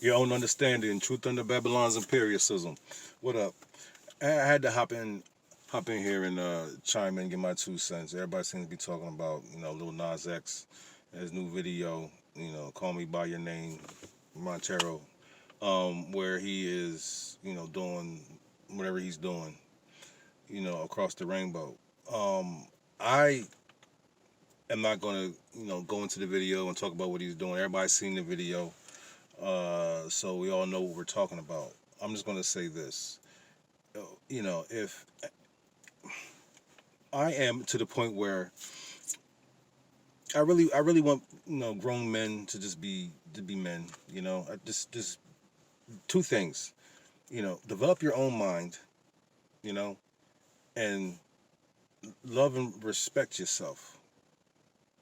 Your own understanding, truth under Babylon's empiricism. What up? I had to hop in here and chime in, give my 2 cents. Everybody seems to be talking about, little Nas X, and his new video, "Call Me by Your Name," Montero, where he is, doing whatever he's doing, across the rainbow. I am not gonna, go into the video and talk about what he's doing. Everybody's seen the video, so we all know what we're talking about. I'm just gonna say this. If I am to the point where I really want, grown men to be men. Just two things. Develop your own mind. You know, and love and respect yourself.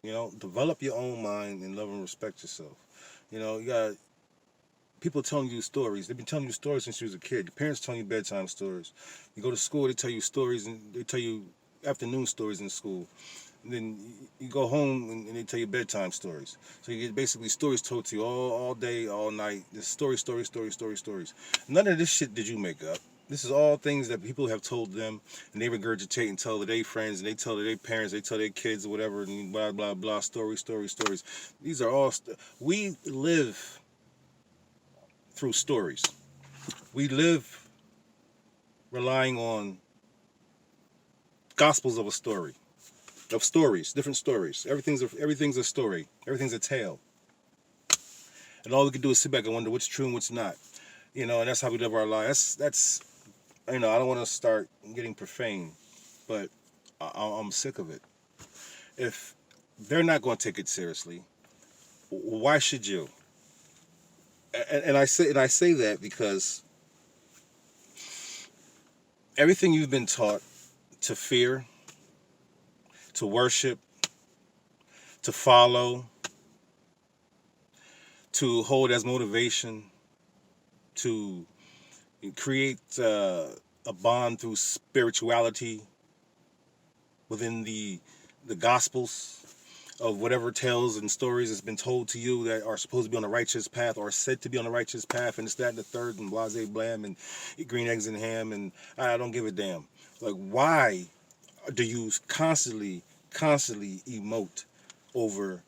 Develop your own mind and love and respect yourself. You got people telling you stories. They've been telling you stories since you was a kid. Your parents telling you bedtime stories. You go to school, they tell you stories, and they tell you afternoon stories in school. And then you go home and they tell you bedtime stories. So you get basically stories told to you all day, all night. This stories. None of this shit did you make up. This is all things that people have told them, and they regurgitate and tell to their friends, and they tell to their parents, they tell their kids or whatever, and blah blah blah. Stories. These are all. We live through stories. We live relying on gospels of a story. Of stories, different stories. Everything's a story. Everything's a tale. And all we can do is sit back and wonder what's true and what's not. And that's how we live our lives. That's I don't want to start getting profane, but I'm sick of it. If they're not going to take it seriously, why should you? And I say that because everything you've been taught to fear, to worship, to follow, to hold as motivation, to create a bond through spirituality within the gospels of whatever tales and stories has been told to you that are supposed to be on the righteous path or said to be on the righteous path, and it's that and the third and blase blam and eat green eggs and ham, and I don't give a damn. Like, why do you constantly emote over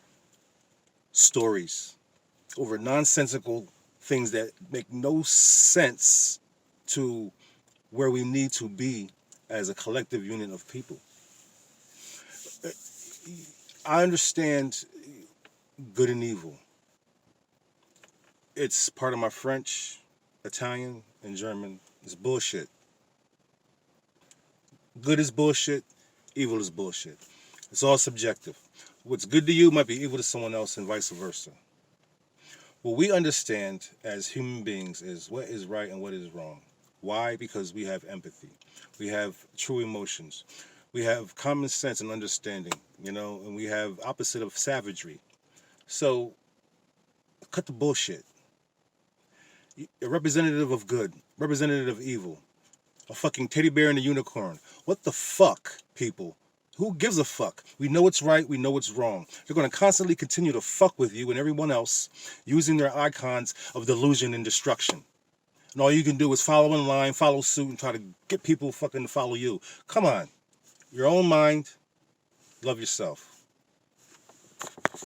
stories, over nonsensical things that make no sense to where we need to be as a collective unit of people? I understand good and evil. It's part of my French, Italian, and German. It's bullshit. Good is bullshit. Evil is bullshit. It's all subjective. What's good to you might be evil to someone else, and vice versa. What we understand as human beings is what is right and what is wrong. Why? Because we have empathy. We have true emotions. We have common sense and understanding, and we have opposite of savagery. So, cut the bullshit. A representative of good, representative of evil, a fucking teddy bear and a unicorn. What the fuck, people? Who gives a fuck? We know what's right, we know what's wrong. They're going to constantly continue to fuck with you and everyone else using their icons of delusion and destruction. And all you can do is follow in line, follow suit, and try to get people fucking to follow you. Come on. Your own mind. Love yourself.